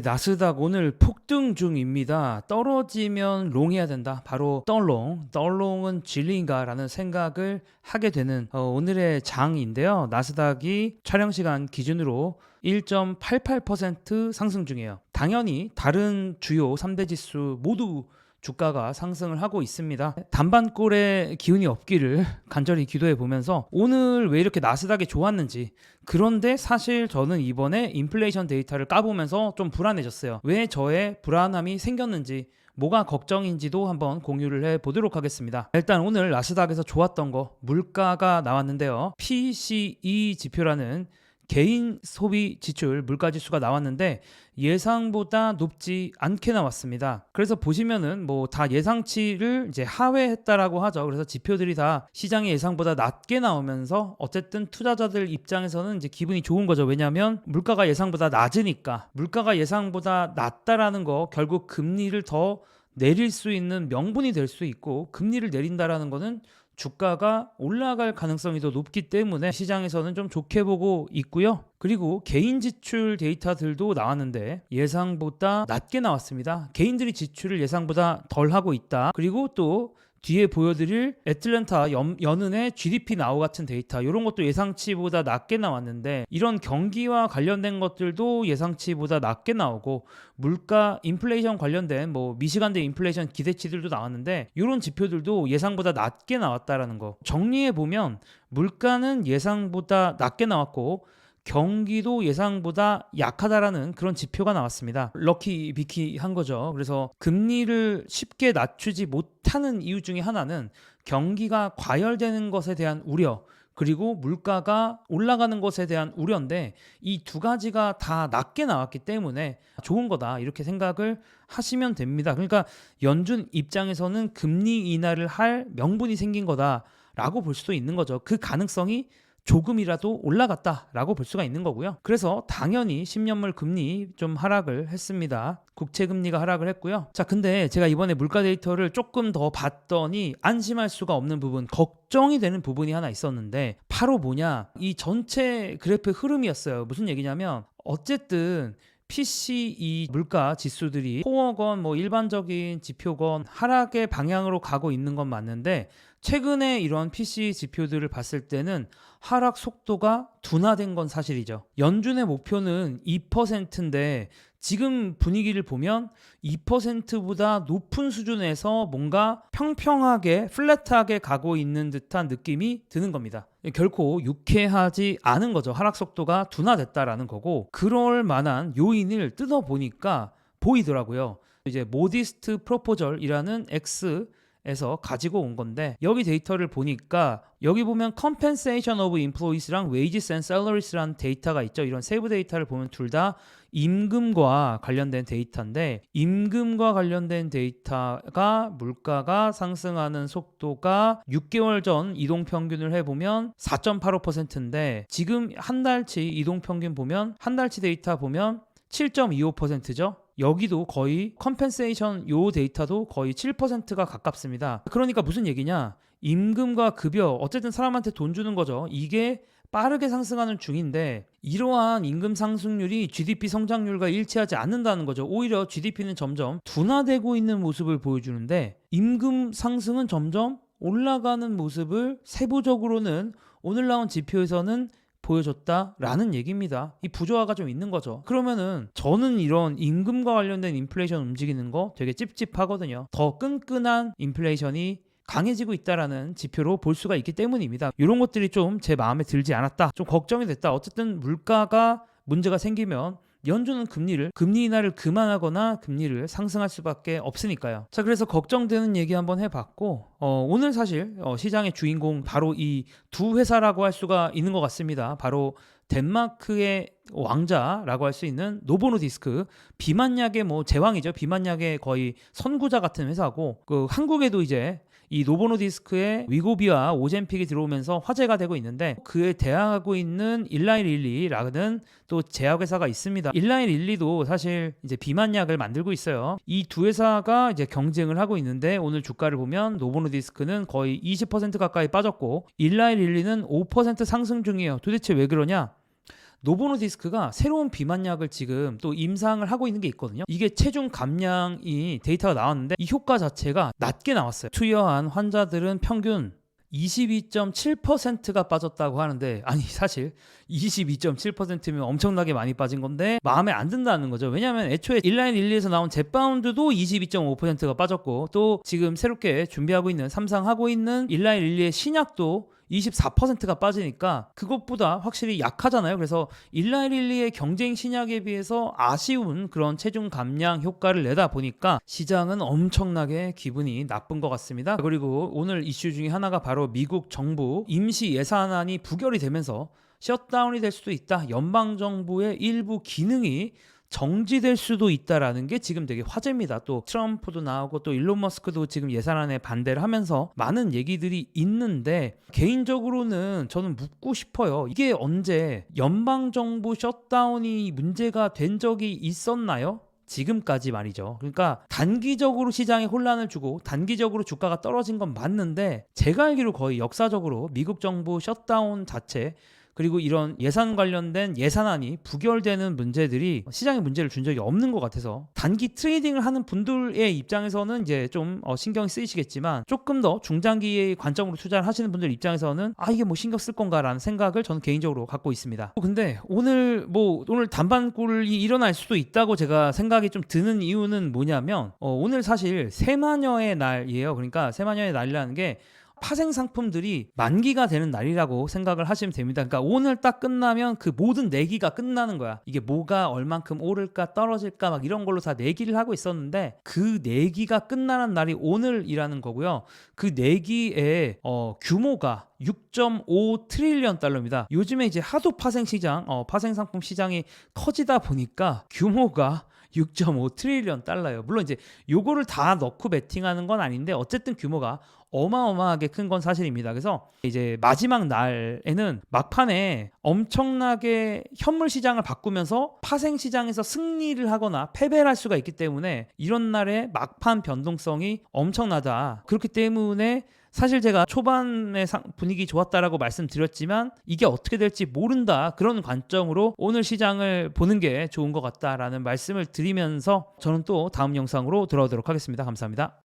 나스닥 오늘 폭등 중입니다. 떨어지면 롱해야 된다. 바로 떨롱. 떨롱은 진리인가라는 생각을 하게 되는 오늘의 장인데요. 나스닥이 촬영 시간 기준으로 1.88% 상승 중이에요. 당연히 다른 주요 3대 지수 모두 주가가 상승을 하고 있습니다. 단반골의 기운이 없기를 간절히 기도해 보면서 오늘 왜 이렇게 나스닥이 좋았는지, 그런데 사실 저는 이번에 인플레이션 데이터를 까보면서 좀 불안해졌어요. 왜 저의 불안함이 생겼는지, 뭐가 걱정인지도 한번 공유를 해 보도록 하겠습니다. 일단 오늘 나스닥에서 좋았던 거, 물가가 나왔는데요. PCE 지표라는 개인 소비 지출 물가 지수가 나왔는데 예상보다 높지 않게 나왔습니다. 그래서 보시면은 뭐 다 예상치를 이제 하회했다라고 하죠. 그래서 지표들이 다 시장의 예상보다 낮게 나오면서 어쨌든 투자자들 입장에서는 이제 기분이 좋은 거죠. 왜냐하면 물가가 예상보다 낮으니까. 물가가 예상보다 낮다라는 거, 결국 금리를 더 내릴 수 있는 명분이 될 수 있고, 금리를 내린다라는 거는 주가가 올라갈 가능성이 더 높기 때문에 시장에서는 좀 좋게 보고 있고요. 그리고 개인 지출 데이터들도 나왔는데 예상보다 낮게 나왔습니다. 개인들이 지출을 예상보다 덜 하고 있다. 그리고 또 뒤에 보여드릴 애틀랜타 연은의 GDP 나우 같은 데이터, 이런 것도 예상치보다 낮게 나왔는데, 이런 경기와 관련된 것들도 예상치보다 낮게 나오고, 물가 인플레이션 관련된 뭐 미시간대 인플레이션 기대치들도 나왔는데 이런 지표들도 예상보다 낮게 나왔다라는 거. 정리해 보면 물가는 예상보다 낮게 나왔고 경기도 예상보다 약하다라는 그런 지표가 나왔습니다. 럭키 비키 한 거죠. 그래서 금리를 쉽게 낮추지 못하는 이유 중에 하나는 경기가 과열되는 것에 대한 우려, 그리고 물가가 올라가는 것에 대한 우려인데, 이 두 가지가 다 낮게 나왔기 때문에 좋은 거다, 이렇게 생각을 하시면 됩니다. 그러니까 연준 입장에서는 금리 인하를 할 명분이 생긴 거다라고 볼 수도 있는 거죠. 그 가능성이 조금이라도 올라갔다라고 볼 수가 있는 거고요. 그래서 당연히 10년물 금리 좀 하락을 했습니다. 국채 금리가 하락을 했고요. 자, 근데 제가 이번에 물가 데이터를 조금 더 봤더니 안심할 수가 없는 부분, 걱정이 되는 부분이 하나 있었는데, 바로 뭐냐, 이 전체 그래프 흐름이었어요. 무슨 얘기냐면, 어쨌든 PCE 물가 지수들이 코어건 뭐 일반적인 지표건 하락의 방향으로 가고 있는 건 맞는데, 최근에 이런 PC 지표들을 봤을 때는 하락 속도가 둔화된 건 사실이죠. 연준의 목표는 2%인데 지금 분위기를 보면 2%보다 높은 수준에서 뭔가 평평하게 플랫하게 가고 있는 듯한 느낌이 드는 겁니다. 결코 유쾌하지 않은 거죠. 하락 속도가 둔화됐다라는 거고, 그럴 만한 요인을 뜯어보니까 보이더라고요. 이제 모디스트 프로포절이라는 X에서 가지고 온 건데, 여기 데이터를 보니까 여기 보면 Compensation of Employees랑 Wages and Salaries라는 데이터가 있죠. 이런 세부 데이터를 보면 둘 다 임금과 관련된 데이터인데, 임금과 관련된 데이터가 물가가 상승하는 속도가 6개월 전 이동평균을 해보면 4.85%인데 지금 한 달치 이동평균 보면, 한 달치 데이터 보면 7.25%죠. 여기도 거의 컴펜세이션 요 데이터도 거의 7%가 가깝습니다. 그러니까 무슨 얘기냐, 임금과 급여, 어쨌든 사람한테 돈 주는 거죠. 이게 빠르게 상승하는 중인데, 이러한 임금 상승률이 GDP 성장률과 일치하지 않는다는 거죠. 오히려 GDP는 점점 둔화되고 있는 모습을 보여주는데, 임금 상승은 점점 올라가는 모습을 세부적으로는 오늘 나온 지표에서는 보여줬다라는 얘기입니다. 이 부조화가 좀 있는 거죠. 그러면은 저는 이런 임금과 관련된 인플레이션 움직이는 거 되게 찝찝하거든요. 더 끈끈한 인플레이션이 강해지고 있다라는 지표로 볼 수가 있기 때문입니다. 이런 것들이 좀 제 마음에 들지 않았다, 좀 걱정이 됐다. 어쨌든 물가가 문제가 생기면 연준은 금리 인하를 그만하거나 금리를 상승할 수밖에 없으니까요. 자, 그래서 걱정되는 얘기 한번 해봤고, 오늘 사실 시장의 주인공 바로 이 두 회사라고 할 수가 있는 것 같습니다. 바로 덴마크의 왕자라고 할 수 있는 노보노디스크, 비만약의 뭐 제왕이죠. 비만약의 거의 선구자 같은 회사고, 그 한국에도 이제 이 노보노디스크의 위고비와 오젬픽이 들어오면서 화제가 되고 있는데, 그에 대항하고 있는 일라이 릴리라는 또 제약회사가 있습니다. 일라이 릴리도 사실 이제 비만약을 만들고 있어요. 이 두 회사가 이제 경쟁을 하고 있는데, 오늘 주가를 보면 노보노디스크는 거의 20% 가까이 빠졌고 일라이 릴리는 5% 상승 중이에요. 도대체 왜 그러냐? 노보노디스크가 새로운 비만약을 지금 또 임상을 하고 있는 게 있거든요. 이게 체중 감량이 데이터가 나왔는데 이 효과 자체가 낮게 나왔어요. 투여한 환자들은 평균 22.7%가 빠졌다고 하는데, 아니 사실 22.7%면 엄청나게 많이 빠진 건데 마음에 안 든다는 거죠. 왜냐하면 애초에 일라인 릴리에서 나온 젯바운드도 22.5%가 빠졌고, 또 지금 새롭게 준비하고 있는 삼상하고 있는 일라인 릴리의 신약도 24%가 빠지니까 그것보다 확실히 약하잖아요. 그래서 일라이 릴리의 경쟁 신약에 비해서 아쉬운 그런 체중 감량 효과를 내다 보니까 시장은 엄청나게 기분이 나쁜 것 같습니다. 그리고 오늘 이슈 중에 하나가 바로 미국 정부 임시 예산안이 부결이 되면서 셧다운이 될 수도 있다. 연방정부의 일부 기능이 정지될 수도 있다라는 게 지금 되게 화제입니다. 또 트럼프도 나오고 또 일론 머스크도 지금 예산안에 반대를 하면서 많은 얘기들이 있는데, 개인적으로는 저는 묻고 싶어요. 이게 언제 연방정부 셧다운이 문제가 된 적이 있었나요? 지금까지 말이죠. 그러니까 단기적으로 시장에 혼란을 주고 단기적으로 주가가 떨어진 건 맞는데, 제가 알기로 거의 역사적으로 미국 정부 셧다운 자체, 그리고 이런 예산 관련된 예산안이 부결되는 문제들이 시장에 문제를 준 적이 없는 것 같아서, 단기 트레이딩을 하는 분들의 입장에서는 이제 좀 신경이 쓰이시겠지만, 조금 더 중장기의 관점으로 투자를 하시는 분들 입장에서는 이게 뭐 신경 쓸 건가라는 생각을 저는 개인적으로 갖고 있습니다. 근데 오늘 단반골이 일어날 수도 있다고 제가 생각이 좀 드는 이유는 뭐냐면, 오늘 사실 세마녀의 날이에요. 그러니까 세마녀의 날이라는 게 파생 상품들이 만기가 되는 날이라고 생각을 하시면 됩니다. 그러니까 오늘 딱 끝나면 그 모든 내기가 끝나는 거야. 이게 뭐가 얼만큼 오를까 떨어질까 막 이런 걸로 다 내기를 하고 있었는데, 그 내기가 끝나는 날이 오늘이라는 거고요. 그 내기의 규모가 6.5 트릴리언 달러입니다. 요즘에 이제 하도 파생 시장, 파생 상품 시장이 커지다 보니까 규모가 6.5 트릴리언 달러예요. 물론 이제 요거를 다 넣고 베팅하는 건 아닌데 어쨌든 규모가 어마어마하게 큰 건 사실입니다. 그래서 이제 마지막 날에는 막판에 엄청나게 현물 시장을 바꾸면서 파생 시장에서 승리를 하거나 패배를 할 수가 있기 때문에 이런 날에 막판 변동성이 엄청나다. 그렇기 때문에 사실 제가 초반에 분위기 좋았다라고 말씀드렸지만 이게 어떻게 될지 모른다, 그런 관점으로 오늘 시장을 보는 게 좋은 것 같다라는 말씀을 드리면서 저는 또 다음 영상으로 돌아오도록 하겠습니다. 감사합니다.